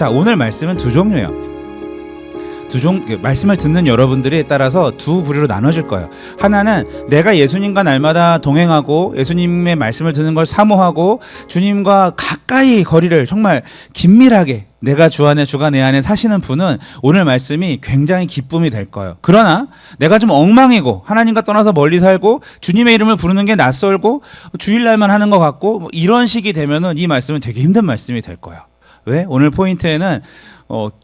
자, 오늘 말씀은 두 종류예요. 말씀을 듣는 여러분들에 따라서 두 부류로 나눠질 거예요. 하나는 내가 예수님과 날마다 동행하고 예수님의 말씀을 듣는 걸 사모하고 주님과 가까이 거리를 정말 긴밀하게 내가 주 안에 주가 내 안에 사시는 분은 오늘 말씀이 굉장히 기쁨이 될 거예요. 그러나 내가 좀 엉망이고 하나님과 떠나서 멀리 살고 주님의 이름을 부르는 게 낯설고 주일날만 하는 것 같고 이런 식이 되면은 이 말씀은 되게 힘든 말씀이 될 거예요. 왜? 오늘 포인트에는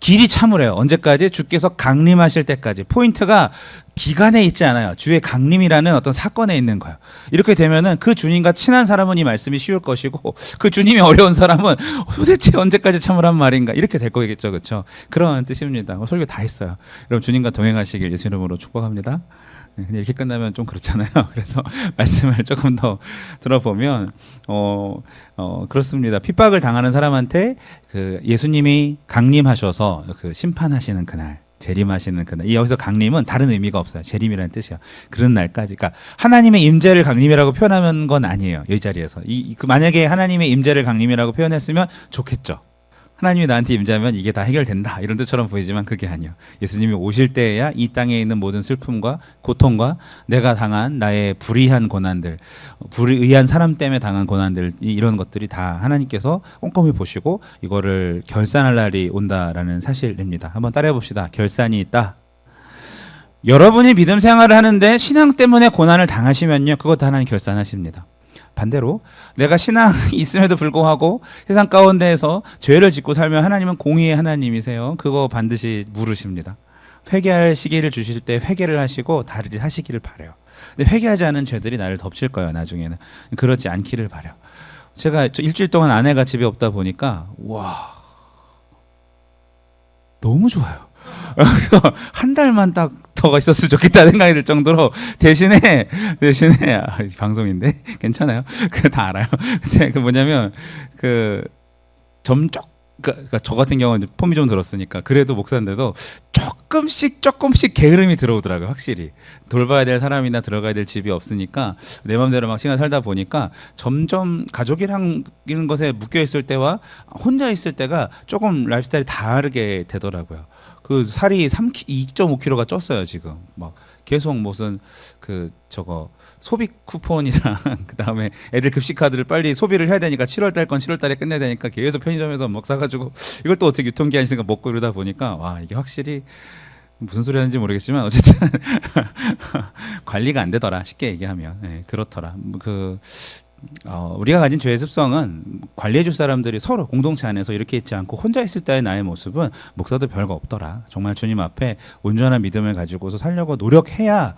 길이 참으래요. 언제까지? 주께서 강림하실 때까지. 포인트가 기간에 있지 않아요. 주의 강림이라는 어떤 사건에 있는 거예요. 이렇게 되면은 그 주님과 친한 사람은 이 말씀이 쉬울 것이고 그 주님이 어려운 사람은 도대체 언제까지 참으란 말인가 이렇게 될 거겠죠, 그렇죠? 그런 뜻입니다. 설교 다 했어요. 여러분 주님과 동행하시길 예수 이름으로 축복합니다. 그냥 이렇게 끝나면 좀 그렇잖아요. 그래서 말씀을 조금 더 들어보면 그렇습니다. 핍박을 당하는 사람한테 그 예수님이 강림하셔서 그 심판하시는 그날, 재림하시는 그날. 여기서 강림은 다른 의미가 없어요. 재림이라는 뜻이야. 그런 날까지. 그러니까 하나님의 임재를 강림이라고 표현하는 건 아니에요. 이 자리에서. 만약에 하나님의 임재를 강림이라고 표현했으면 좋겠죠. 하나님이 나한테 임재하면 이게 다 해결된다 이런 뜻처럼 보이지만 그게 아니에요. 예수님이 오실 때에야 이 땅에 있는 모든 슬픔과 고통과 내가 당한 나의 불의한 고난들, 불의한 사람 때문에 당한 고난들 이런 것들이 다 하나님께서 꼼꼼히 보시고 이거를 결산할 날이 온다라는 사실입니다. 한번 따라해 봅시다. 결산이 있다. 여러분이 믿음 생활을 하는데 신앙 때문에 고난을 당하시면요, 그것도 하나님 결산하십니다. 반대로 내가 신앙이 있음에도 불구하고 세상 가운데에서 죄를 짓고 살면 하나님은 공의의 하나님이세요. 그거 반드시 물으십니다. 회개할 시기를 주실 때 회개를 하시고 다르게 하시기를 바라요. 근데 회개하지 않은 죄들이 나를 덮칠 거예요. 나중에는. 그렇지 않기를 바라요. 제가 일주일 동안 아내가 집에 없다 보니까 와 너무 좋아요. 그래서 한 달만 딱 더 있었으면 좋겠다 생각이 들 정도로 대신에 방송인데 괜찮아요. 그 다 알아요. 근데 그 뭐냐면 그 그러니까 저 같은 경우는 폼이 좀 들었으니까 그래도 목사인데도 조금씩 게으름이 들어오더라고요. 확실히 돌봐야 될 사람이나 들어가야 될 집이 없으니까 내 맘대로 막 시간 살다 보니까 점점 가족이랑 이런 것에 묶여 있을 때와 혼자 있을 때가 조금 라이프스타일이 다르게 되더라고요. 그 살이 2.5kg가 쪘어요 지금. 막 계속 무슨 소비 쿠폰이랑 그 다음에 애들 급식 카드를 빨리 소비를 해야 되니까 7월달 건 7월달에 끝내야 되니까 계속 편의점에서 막 사가지고 이걸 또 어떻게 유통기한 있으니까 먹고 이러다 보니까 와 이게 확실히 무슨 소리 하는지 모르겠지만 어쨌든 관리가 안 되더라 쉽게 얘기하면. 네, 그렇더라. 우리가 가진 죄의 습성은 관리해줄 사람들이 서로 공동체 안에서 이렇게 있지 않고 혼자 있을 때의 나의 모습은 목사도 별거 없더라. 정말 주님 앞에 온전한 믿음을 가지고서 살려고 노력해야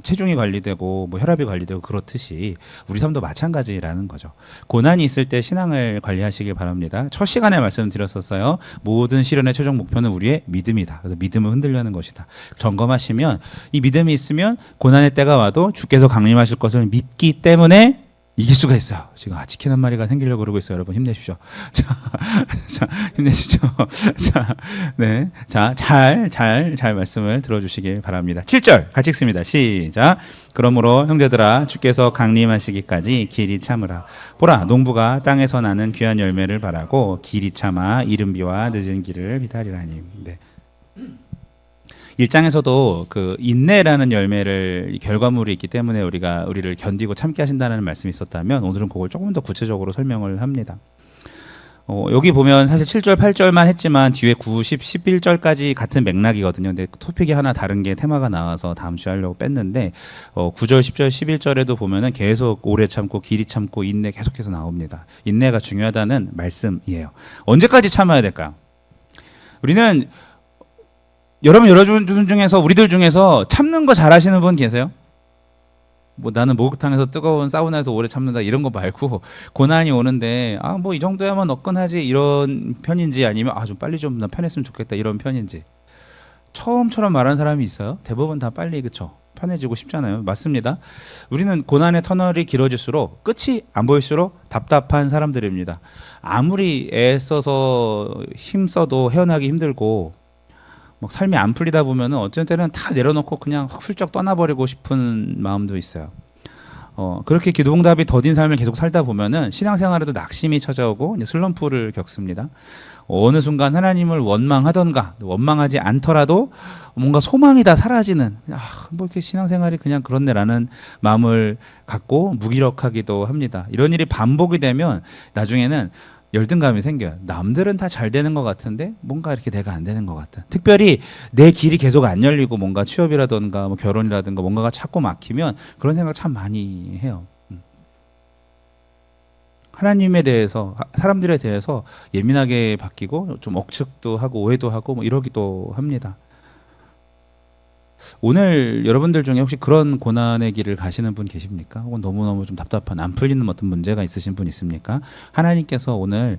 체중이 관리되고 뭐 혈압이 관리되고 그렇듯이 우리 삶도 마찬가지라는 거죠. 고난이 있을 때 신앙을 관리하시길 바랍니다. 첫 시간에 말씀드렸었어요. 모든 시련의 최종 목표는 우리의 믿음이다. 그래서 믿음을 흔들려는 것이다. 점검하시면 이 믿음이 있으면 고난의 때가 와도 주께서 강림하실 것을 믿기 때문에 이길 수가 있어요. 지금 치킨 한 마리가 생기려고 그러고 있어요. 여러분 힘내십시오. 자, 힘내십시오. 잘 말씀을 들어주시길 바랍니다. 7절 같이 읽습니다. 시작. 그러므로 형제들아 주께서 강림하시기까지 길이 참으라. 보라 농부가 땅에서 나는 귀한 열매를 바라고 길이 참아 이른 비와 늦은 길을 기다리라니. 네. 1장에서도 그 인내라는 열매를 결과물이 있기 때문에 우리를 견디고 참게 하신다는 말씀이 있었다면 오늘은 그걸 조금 더 구체적으로 설명을 합니다. 여기 보면 사실 7절, 8절만 했지만 뒤에 9, 10, 11절까지 같은 맥락이거든요. 근데 토픽이 하나 다른 게 테마가 나와서 다음 주에 하려고 뺐는데 9절, 10절, 11절에도 보면은 계속 오래 참고 길이 참고 인내 계속해서 나옵니다. 인내가 중요하다는 말씀이에요. 언제까지 참아야 될까요? 여러분 중에서 우리들 중에서 참는 거 잘하시는 분 계세요? 뭐 나는 목욕탕에서 뜨거운 사우나에서 오래 참는다 이런 거 말고 고난이 오는데 뭐 이 정도야만 너끈하지 이런 편인지 아니면 좀 빨리 좀 나 편했으면 좋겠다 이런 편인지 처음처럼 말하는 사람이 있어요? 대부분 다 빨리 그쵸? 편해지고 싶잖아요. 맞습니다. 우리는 고난의 터널이 길어질수록 끝이 안 보일수록 답답한 사람들입니다. 아무리 애써서 힘써도 헤어나기 힘들고 막 삶이 안 풀리다 보면은 어떤 때는 다 내려놓고 그냥 훌쩍 떠나버리고 싶은 마음도 있어요. 그렇게 기도응답이 더딘 삶을 계속 살다 보면은 신앙생활에도 낙심이 찾아오고 이제 슬럼프를 겪습니다. 어느 순간 하나님을 원망하던가 원망하지 않더라도 뭔가 소망이 다 사라지는 뭐 이렇게 신앙생활이 그냥 그렇네라는 마음을 갖고 무기력하기도 합니다. 이런 일이 반복이 되면 나중에는 열등감이 생겨요. 남들은 다 잘 되는 것 같은데 뭔가 이렇게 내가 안 되는 것 같다. 특별히 내 길이 계속 안 열리고 뭔가 취업이라든가 뭐 결혼이라든가 뭔가가 자꾸 막히면 그런 생각 참 많이 해요. 하나님에 대해서 사람들에 대해서 예민하게 바뀌고 좀 억측도 하고 오해도 하고 뭐 이러기도 합니다. 오늘 여러분들 중에 혹시 그런 고난의 길을 가시는 분 계십니까? 혹은 너무너무 좀 답답한 안 풀리는 어떤 문제가 있으신 분 있습니까? 하나님께서 오늘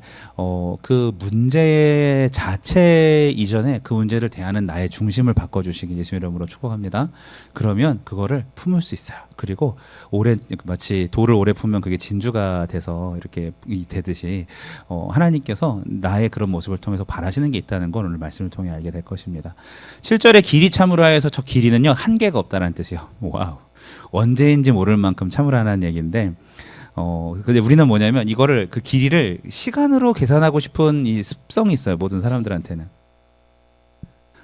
그 문제 자체 이전에 그 문제를 대하는 나의 중심을 바꿔주시기 예수 이름으로 축복합니다. 그러면 그거를 품을 수 있어요. 그리고 오래 마치 돌을 오래 품으면 그게 진주가 돼서 이렇게 되듯이 하나님께서 나의 그런 모습을 통해서 바라시는 게 있다는 걸 오늘 말씀을 통해 알게 될 것입니다. 7절에 길이 참으라 해서 저 길이는요 한계가 없다라는 뜻이에요. 와우, 언제인지 모를 만큼 참으라는 얘기인데 근데 우리는 뭐냐면 이거를 그 길이를 시간으로 계산하고 싶은 이 습성이 있어요. 모든 사람들한테는.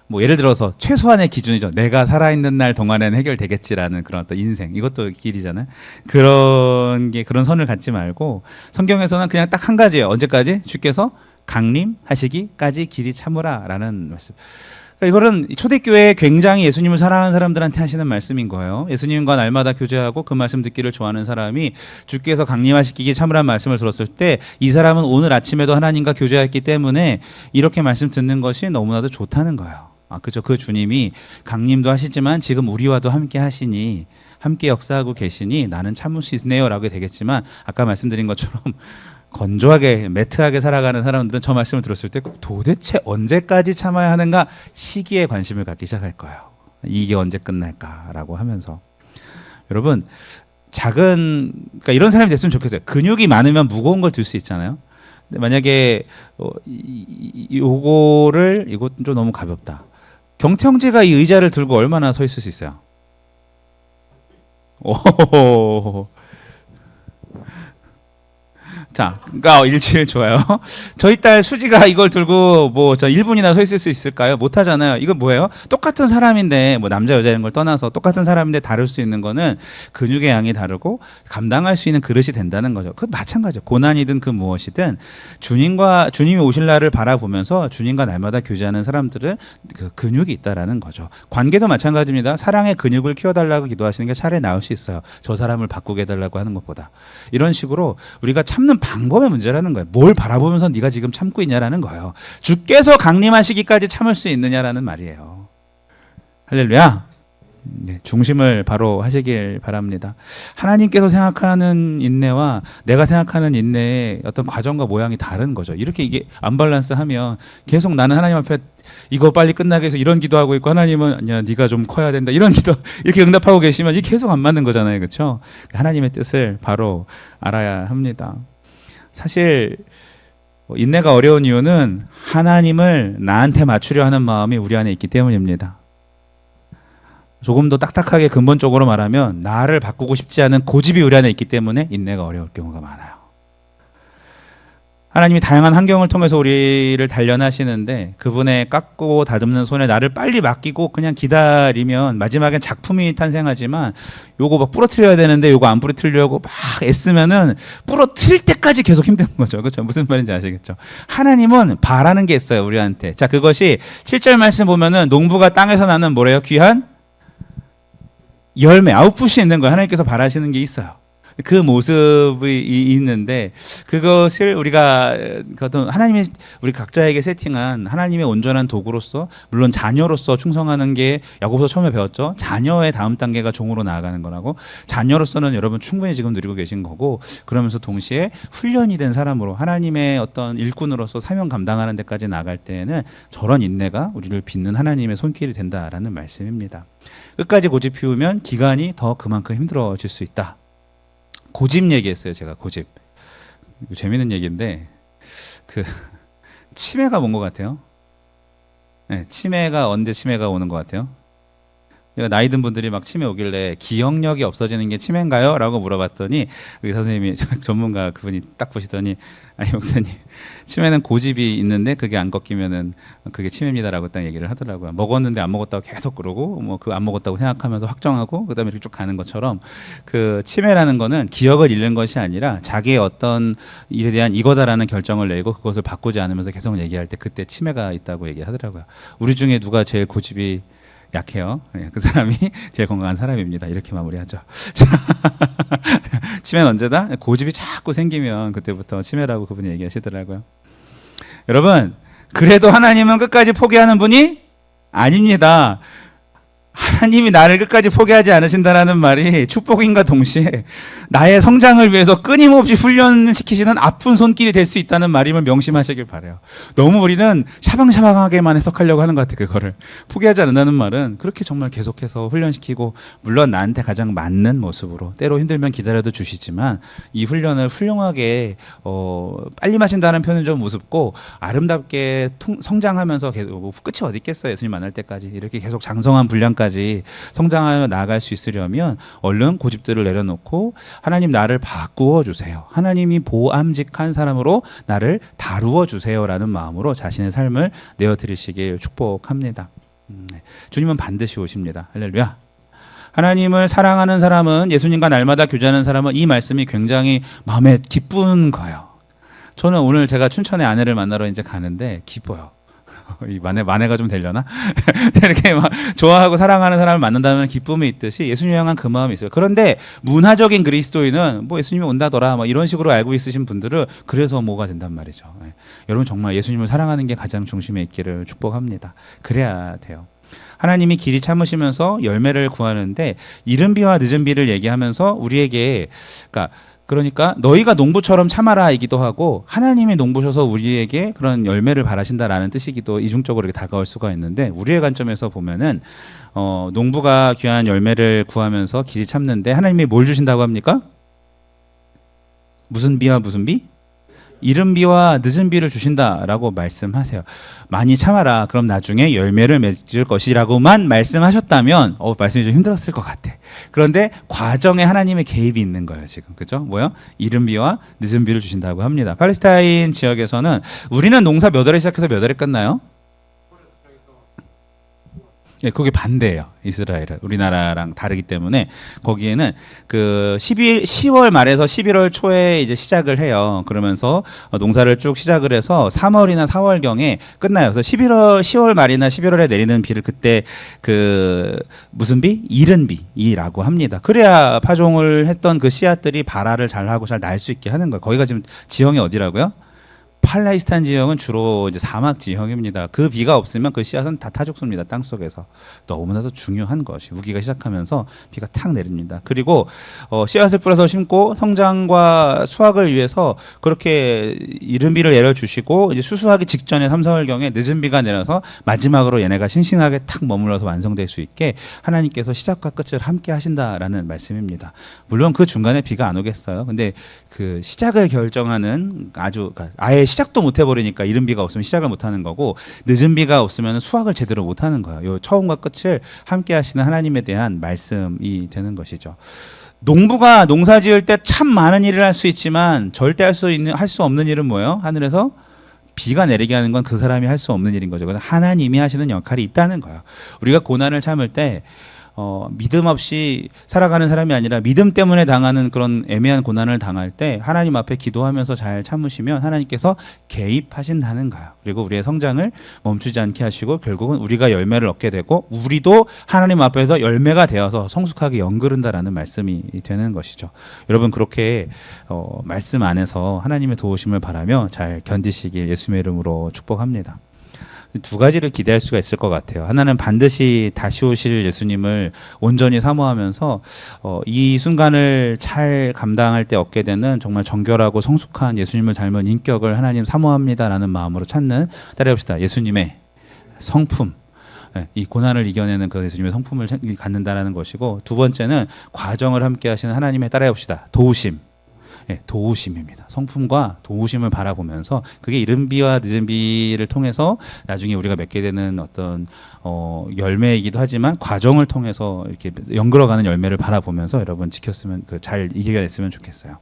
뭐 예를 들어서 최소한의 기준이죠. 내가 살아있는 날 동안에는 해결되겠지라는 그런 어떤 인생, 이것도 길이잖아요. 그런 선을 갖지 말고 성경에서는 그냥 딱 한 가지예요. 언제까지? 주께서 강림하시기까지 길이 참으라라는 말씀. 그러니까 이거는 초대교회에 굉장히 예수님을 사랑하는 사람들한테 하시는 말씀인 거예요. 예수님과 날마다 교제하고 그 말씀 듣기를 좋아하는 사람이 주께서 강림하시기에 참으라는 말씀을 들었을 때 이 사람은 오늘 아침에도 하나님과 교제했기 때문에 이렇게 말씀 듣는 것이 너무나도 좋다는 거예요. 그죠. 그 주님이 강림도 하시지만 지금 우리와도 함께 하시니 함께 역사하고 계시니 나는 참을 수 있네요 라고 되겠지만 아까 말씀드린 것처럼 건조하게 매트하게 살아가는 사람들은 저 말씀을 들었을 때 도대체 언제까지 참아야 하는가 시기에 관심을 갖기 시작할 거예요. 이게 언제 끝날까라고 하면서 여러분 그러니까 이런 사람이 됐으면 좋겠어요. 근육이 많으면 무거운 걸 들 수 있잖아요. 근데 만약에 이것은 좀 너무 가볍다. 경태형제가 이 의자를 들고 얼마나 서 있을 수 있어요? 오. 자, 그러니까 일주일 좋아요. 저희 딸 수지가 이걸 들고 뭐 저 1분이나 서 있을 수 있을까요? 못 하잖아요. 이거 뭐예요? 똑같은 사람인데 뭐 남자 여자인 걸 떠나서 똑같은 사람인데 다룰 수 있는 거는 근육의 양이 다르고 감당할 수 있는 그릇이 된다는 거죠. 그 마찬가지죠. 고난이든 그 무엇이든 주님이 오실 날을 바라보면서 주님과 날마다 교제하는 사람들은 그 근육이 있다라는 거죠. 관계도 마찬가지입니다. 사랑의 근육을 키워달라고 기도하시는 게 차라리 나을 수 있어요. 저 사람을 바꾸게 해달라고 하는 것보다. 이런 식으로 우리가 참는 방법의 문제라는 거예요. 뭘 바라보면서 네가 지금 참고 있냐라는 거예요. 주께서 강림하시기까지 참을 수 있느냐라는 말이에요. 할렐루야. 네, 중심을 바로 하시길 바랍니다. 하나님께서 생각하는 인내와 내가 생각하는 인내의 어떤 과정과 모양이 다른 거죠. 이렇게 이게 언밸런스하면 계속 나는 하나님 앞에 이거 빨리 끝나게 해서 이런 기도하고 있고 하나님은 아니야 네가 좀 커야 된다 이런 기도 이렇게 응답하고 계시면 이게 계속 안 맞는 거잖아요. 그렇죠? 하나님의 뜻을 바로 알아야 합니다. 사실 인내가 어려운 이유는 하나님을 나한테 맞추려 하는 마음이 우리 안에 있기 때문입니다. 조금 더 딱딱하게 근본적으로 말하면 나를 바꾸고 싶지 않은 고집이 우리 안에 있기 때문에 인내가 어려울 경우가 많아요. 하나님이 다양한 환경을 통해서 우리를 단련하시는데 그분의 깎고 다듬는 손에 나를 빨리 맡기고 그냥 기다리면 마지막엔 작품이 탄생하지만 요거 막 부러뜨려야 되는데 요거 안 부러뜨리려고 막 애쓰면은 부러뜨릴 때까지 계속 힘든 거죠. 그렇죠? 무슨 말인지 아시겠죠? 하나님은 바라는 게 있어요, 우리한테. 자, 그것이 7절 말씀 보면은 농부가 땅에서 나는 뭐래요? 귀한 열매, 아웃풋이 있는 거예요. 하나님께서 바라시는 게 있어요. 그 모습이 있는데 그것을 우리가 어떤 하나님이 우리 각자에게 세팅한 하나님의 온전한 도구로서 물론 자녀로서 충성하는 게 야고보서 처음에 배웠죠. 자녀의 다음 단계가 종으로 나아가는 거라고. 자녀로서는 여러분 충분히 지금 누리고 계신 거고 그러면서 동시에 훈련이 된 사람으로 하나님의 어떤 일꾼으로서 사명 감당하는 데까지 나갈 때에는 저런 인내가 우리를 빚는 하나님의 손길이 된다라는 말씀입니다. 끝까지 고집 피우면 기간이 더 그만큼 힘들어질 수 있다. 고집 얘기했어요. 제가 고집. 재밌는 얘기인데 치매가 뭔 것 같아요? 네, 치매가 언제 치매가 오는 것 같아요? 제가 나이 든 분들이 막 치매 오길래 기억력이 없어지는 게 치매인가요? 라고 물어봤더니 의사 선생님이 전문가 그분이 딱 보시더니 아니 목사님 치매는 고집이 있는데 그게 안 꺾이면은 그게 치매입니다라고 딱 얘기를 하더라고요. 먹었는데 안 먹었다고 계속 그러고 뭐 그 안 먹었다고 생각하면서 확정하고 그다음에 이렇게 쭉 가는 것처럼 그 치매라는 거는 기억을 잃는 것이 아니라 자기의 어떤 일에 대한 이거다라는 결정을 내고 그것을 바꾸지 않으면서 계속 얘기할 때 그때 치매가 있다고 얘기하더라고요. 우리 중에 누가 제일 고집이 약해요. 그 사람이 제일 건강한 사람입니다. 이렇게 마무리하죠. 치매는 언제다? 고집이 자꾸 생기면 그때부터 치매라고 그분이 얘기하시더라고요. 여러분, 그래도 하나님은 끝까지 포기하는 분이 아닙니다. 하나님이 나를 끝까지 포기하지 않으신다라는 말이 축복인과 동시에 나의 성장을 위해서 끊임없이 훈련을 시키시는 아픈 손길이 될 수 있다는 말임을 명심하시길 바라요. 너무 우리는 샤방샤방하게만 해석하려고 하는 것 같아요. 그거를 포기하지 않는다는 말은 그렇게 정말 계속해서 훈련시키고 물론 나한테 가장 맞는 모습으로 때로 힘들면 기다려도 주시지만 이 훈련을 훌륭하게 빨리 마신다는 표현은 좀 우습고 아름답게 성장하면서 계속 뭐 끝이 어디 있겠어요. 예수님 만날 때까지 이렇게 계속 장성한 분량까지 성장하여 나아갈 수 있으려면 얼른 고집들을 내려놓고 하나님 나를 바꾸어 주세요. 하나님이 보암직한 사람으로 나를 다루어 주세요라는 마음으로 자신의 삶을 내어드리시길 축복합니다. 주님은 반드시 오십니다. 할렐루야. 하나님을 사랑하는 사람은 예수님과 날마다 교제하는 사람은 이 말씀이 굉장히 마음에 기쁜 거예요. 저는 오늘 제가 춘천에 아내를 만나러 이제 가는데 기뻐요. 이 만회가 좀 되려나? 이렇게 막 좋아하고 사랑하는 사람을 만난다는 기쁨이 있듯이 예수님 향한 그 마음이 있어요. 그런데 문화적인 그리스도인은 뭐 예수님이 온다더라 뭐 이런 식으로 알고 있으신 분들은 그래서 뭐가 된단 말이죠. 여러분 정말 예수님을 사랑하는 게 가장 중심에 있기를 축복합니다. 그래야 돼요. 하나님이 길이 참으시면서 열매를 구하는데 이른 비와 늦은 비를 얘기하면서 우리에게 그러니까 너희가 농부처럼 참아라이기도 하고 하나님이 농부셔서 우리에게 그런 열매를 바라신다라는 뜻이기도 이중적으로 이렇게 다가올 수가 있는데 우리의 관점에서 보면은 농부가 귀한 열매를 구하면서 길이 참는데 하나님이 뭘 주신다고 합니까? 무슨 비와 무슨 비? 이른 비와 늦은 비를 주신다라고 말씀하세요. 많이 참아라. 그럼 나중에 열매를 맺을 것이라고만 말씀하셨다면 말씀이 좀 힘들었을 것 같아. 그런데 과정에 하나님의 개입이 있는 거예요. 지금 그죠? 뭐요? 이른 비와 늦은 비를 주신다고 합니다. 팔레스타인 지역에서는 우리는 농사 몇 월에 시작해서 몇 월에 끝나요? 예, 그게 반대예요. 이스라엘은 우리나라랑 다르기 때문에 거기에는 그 10월 말에서 11월 초에 이제 시작을 해요. 그러면서 농사를 쭉 시작을 해서 3월이나 4월 경에 끝나요. 그래서 10월 말이나 11월에 내리는 비를 그때 그 무슨 비? 이른 비라고 합니다. 그래야 파종을 했던 그 씨앗들이 발화를 잘 하고 잘 날 수 있게 하는 거예요. 거기가 지금 지형이 어디라고요? 팔레스타인 지형은 주로 이제 사막 지형입니다. 그 비가 없으면 그 씨앗은 다 타 죽습니다. 땅 속에서. 너무나도 중요한 것이 우기가 시작하면서 비가 탁 내립니다. 그리고 씨앗을 뿌려서 심고 성장과 수확을 위해서 그렇게 이른 비를 내려주시고 이제 수수하기 직전에 3, 4월경에 늦은 비가 내려서 마지막으로 얘네가 싱싱하게 탁 머물러서 완성될 수 있게 하나님께서 시작과 끝을 함께 하신다라는 말씀입니다. 물론 그 중간에 비가 안 오겠어요. 근데 그 시작을 결정하는 아예 시작도 못 해버리니까 이른 비가 없으면 시작을 못 하는 거고 늦은 비가 없으면 수확을 제대로 못 하는 거예요. 요 처음과 끝을 함께 하시는 하나님에 대한 말씀이 되는 것이죠. 농부가 농사 지을 때 참 많은 일을 할 수 있지만 절대 할 수 없는 일은 뭐예요? 하늘에서 비가 내리게 하는 건 그 사람이 할 수 없는 일인 거죠. 그래서 하나님이 하시는 역할이 있다는 거예요. 우리가 고난을 참을 때 믿음 없이 살아가는 사람이 아니라 믿음 때문에 당하는 그런 애매한 고난을 당할 때 하나님 앞에 기도하면서 잘 참으시면 하나님께서 개입하신다는 거예요. 그리고 우리의 성장을 멈추지 않게 하시고 결국은 우리가 열매를 얻게 되고 우리도 하나님 앞에서 열매가 되어서 성숙하게 연그른다라는 말씀이 되는 것이죠. 여러분 그렇게 말씀 안에서 하나님의 도우심을 바라며 잘 견디시길 예수님의 이름으로 축복합니다. 두 가지를 기대할 수가 있을 것 같아요. 하나는 반드시 다시 오실 예수님을 온전히 사모하면서 이 순간을 잘 감당할 때 얻게 되는 정말 정결하고 성숙한 예수님을 닮은 인격을 하나님 사모합니다라는 마음으로 찾는 따라해봅시다. 예수님의 성품. 이 고난을 이겨내는 그 예수님의 성품을 갖는다라는 것이고 두 번째는 과정을 함께 하시는 하나님의 따라해봅시다. 도우심. 예, 도우심입니다. 성품과 도우심을 바라보면서 그게 이른 비와 늦은 비를 통해서 나중에 우리가 맺게 되는 어떤 열매이기도 하지만 과정을 통해서 이렇게 연결어가는 열매를 바라보면서 여러분 지켰으면 잘 이겨냈으면 좋겠어요.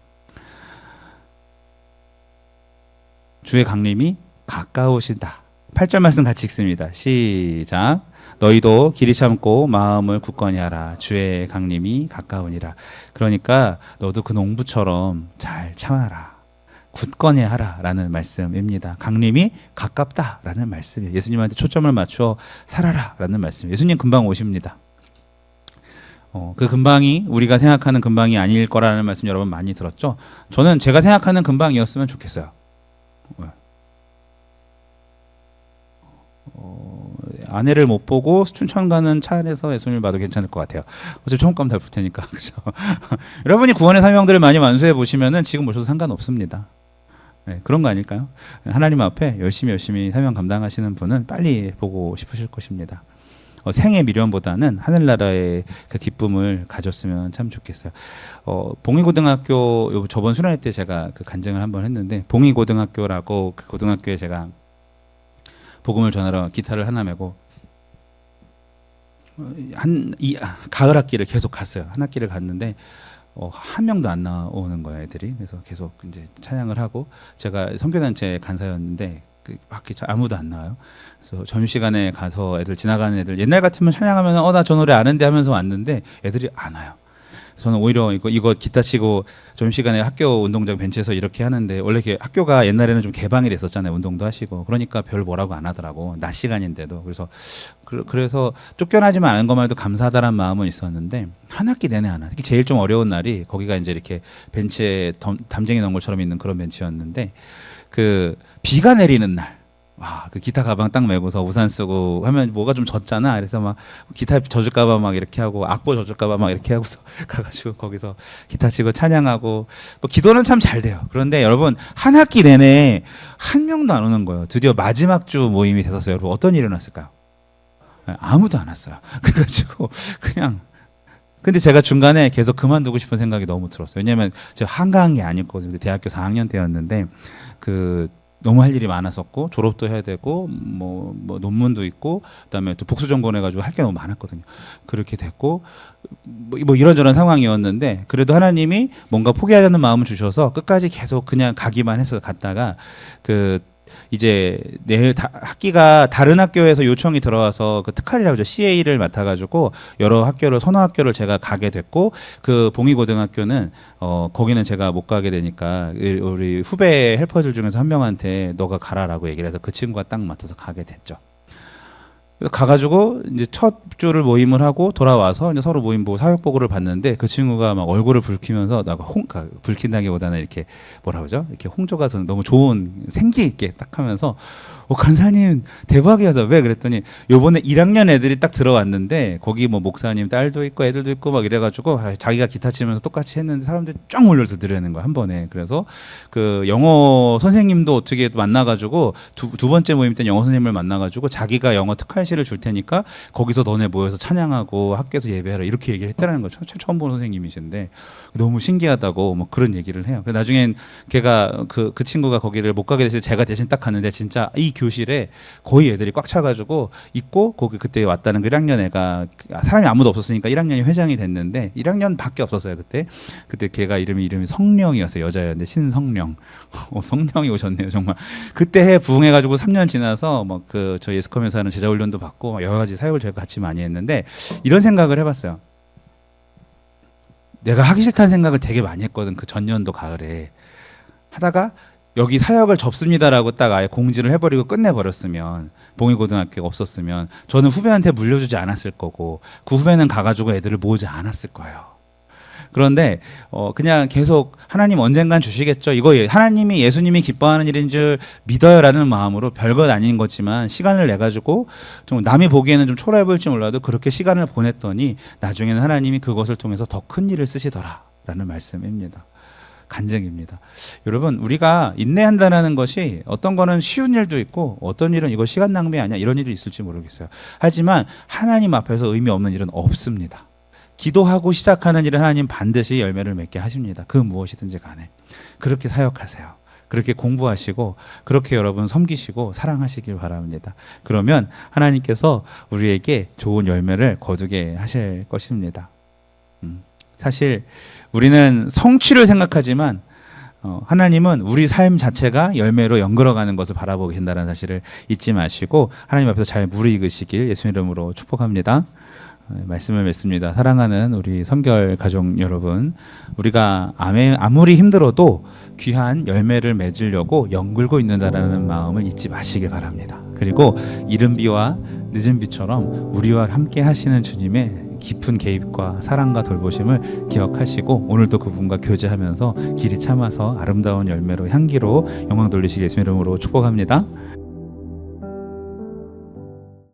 주의 강림이 가까우시다. 8절 말씀 같이 읽습니다. 시작. 너희도 길이 참고 마음을 굳건히 하라. 주의 강림이 가까우니라. 그러니까 너도 그 농부처럼 잘 참아라. 굳건히 하라 라는 말씀입니다. 강림이 가깝다라는 말씀이에요. 예수님한테 초점을 맞춰 살아라 라는 말씀이에요. 예수님 금방 오십니다. 그 금방이 우리가 생각하는 금방이 아닐 거라는 말씀 여러분 많이 들었죠? 저는 제가 생각하는 금방이었으면 좋겠어요. 아내를 못 보고 춘천 가는 차 안에서 예수님을 봐도 괜찮을 것 같아요. 어차피 청구감 다 볼 테니까. 그죠? 여러분이 구원의 사명들을 많이 완수해 보시면은 지금 오셔도 상관없습니다. 네, 그런 거 아닐까요? 하나님 앞에 열심히 사명 감당하시는 분은 빨리 보고 싶으실 것입니다. 생의 미련보다는 하늘나라의 그 기쁨을 가졌으면 참 좋겠어요. 봉희고등학교 저번 수련회 때 제가 그 간증을 한번 했는데 봉희고등학교라고 그 고등학교에 제가 복음을 전하러 기타를 하나 메고 가을 학기를 계속 갔어요. 한 학기를 갔는데 한 명도 안 나오는 거예요, 애들이. 그래서 계속 이제 찬양을 하고 제가 선교단체 간사였는데 그 밖에 아무도 안 나와요. 그래서 점심시간에 가서 애들 지나가는 애들 옛날 같으면 찬양하면 나 저 노래 아는데 하면서 왔는데 애들이 안 와요. 저는 오히려 이거 기타 치고 점심시간에 학교 운동장 벤치에서 이렇게 하는데 원래 학교가 옛날에는 좀 개방이 됐었잖아요. 운동도 하시고 그러니까 별 뭐라고 안 하더라고. 낮 시간인데도. 그래서 쫓겨나지만 않은 것만 해도 감사하다는 마음은 있었는데 한 학기 내내 안 와. 특히 제일 좀 어려운 날이 거기가 이제 이렇게 벤치에 담쟁이 넣은 것처럼 있는 그런 벤치였는데 그 비가 내리는 날. 와, 그 기타 가방 딱 메고서 우산 쓰고 하면 뭐가 좀 젖잖아. 그래서 막 기타 젖을까봐 막 이렇게 하고 악보 젖을까봐 막 이렇게 하고서 가가지고 거기서 기타 치고 찬양하고 뭐 기도는 참 잘 돼요. 그런데 여러분 한 학기 내내 한 명도 안 오는 거예요. 드디어 마지막 주 모임이 됐었어요. 여러분 어떤 일이 일어났을까요? 아무도 안 왔어요. 그래가지고 그냥 근데 제가 중간에 계속 그만두고 싶은 생각이 너무 들었어요. 왜냐면 제가 한가한 게 아니었거든요. 대학교 4학년 때였는데 너무 할 일이 많았었고 졸업도 해야 되고 뭐 논문도 있고 그다음에 또 복수 전공해가지고 할 게 너무 많았거든요. 그렇게 됐고 뭐 이런저런 상황이었는데 그래도 하나님이 뭔가 포기하자는 마음을 주셔서 끝까지 계속 그냥 가기만 해서 갔다가 이제 학기가 다른 학교에서 요청이 들어와서 그 특할이라고 하죠. CA를 맡아가지고 여러 학교를 선호 학교를 제가 가게 됐고 그 봉희고등학교는 거기는 제가 못 가게 되니까 우리 후배 헬퍼들 중에서 한 명한테 너가 가라라고 얘기를 해서 그 친구가 딱 맡아서 가게 됐죠. 가가지고 이제 첫 주를 모임을 하고 돌아와서 이제 서로 모임 보고 사역 보고를 봤는데 그 친구가 막 얼굴을 붉히면서 붉힌다기보다는 이렇게 뭐라 그러죠? 이렇게 홍조가 너무 좋은 생기 있게 딱 하면서 간사님 대박이야. 왜 그랬더니 요번에 1학년 애들이 딱 들어왔는데 거기 뭐 목사님 딸도 있고 애들도 있고 막 이래가지고 자기가 기타 치면서 똑같이 했는데 사람들이 쫙 몰려들으라는 거야 한 번에. 그래서 그 영어 선생님도 어떻게 만나가지고 두 번째 모임 때 영어 선생님을 만나가지고 자기가 영어 특활실을 줄 테니까 거기서 너네 모여서 찬양하고 학교에서 예배하라 이렇게 얘기를 했다라는 거죠. 처음 본 선생님이신데 너무 신기하다고 뭐 그런 얘기를 해요. 나중엔 걔가 그 친구가 거기를 못 가게 돼서 제가 대신 딱 갔는데 진짜 이 교실에 거의 애들이 꽉 차가지고 있고 거기 그때 왔다는 그 1학년 애가 사람이 아무도 없었으니까 1학년이 회장이 됐는데 1학년밖에 없었어요 그때 걔가 이름이 성령이었어요. 여자였는데 신성령. 성령이 오셨네요 정말. 그때 해 부흥해가지고 3년 지나서 막 저 예스컴에서 하는 제자 훈련도 받고 여러 가지 사역을 저희가 같이 많이 했는데 이런 생각을 해봤어요. 내가 하기 싫다는 생각을 되게 많이 했거든. 그 전년도 가을에 하다가 여기 사역을 접습니다라고 딱 아예 공지를 해버리고 끝내버렸으면 봉희고등학교가 없었으면 저는 후배한테 물려주지 않았을 거고 그 후배는 가가지고 애들을 모으지 않았을 거예요. 그런데 그냥 계속 하나님 언젠간 주시겠죠. 이거 하나님이 예수님이 기뻐하는 일인 줄 믿어요라는 마음으로 별것 아닌 거지만 시간을 내 가지고 좀 남이 보기에는 좀 초라해 보일지 몰라도 그렇게 시간을 보냈더니 나중에는 하나님이 그것을 통해서 더 큰 일을 쓰시더라라는 말씀입니다. 간증입니다. 여러분 우리가 인내한다는 것이 어떤 거는 쉬운 일도 있고 어떤 일은 이거 시간 낭비 아니야 이런 일이 있을지 모르겠어요. 하지만 하나님 앞에서 의미 없는 일은 없습니다. 기도하고 시작하는 일은 하나님 반드시 열매를 맺게 하십니다. 그 무엇이든지 간에. 그렇게 사역하세요. 그렇게 공부하시고 그렇게 여러분 섬기시고 사랑하시길 바랍니다. 그러면 하나님께서 우리에게 좋은 열매를 거두게 하실 것입니다. 사실 우리는 성취를 생각하지만 하나님은 우리 삶 자체가 열매로 연결어가는 것을 바라보고 계신다는 사실을 잊지 마시고 하나님 앞에서 잘 무르익으시길 예수님 이름으로 축복합니다. 말씀을 맺습니다. 사랑하는 우리 성결 가족 여러분, 우리가 아무리 힘들어도 귀한 열매를 맺으려고 연글고 있는다라는 마음을 잊지 마시길 바랍니다. 그리고 이른 비와 늦은 비처럼 우리와 함께 하시는 주님의 깊은 개입과 사랑과 돌보심을 기억하시고 오늘도 그분과 교제하면서 길이 참아서 아름다운 열매로 향기로 영광 돌리시길 예수님 이름으로 축복합니다.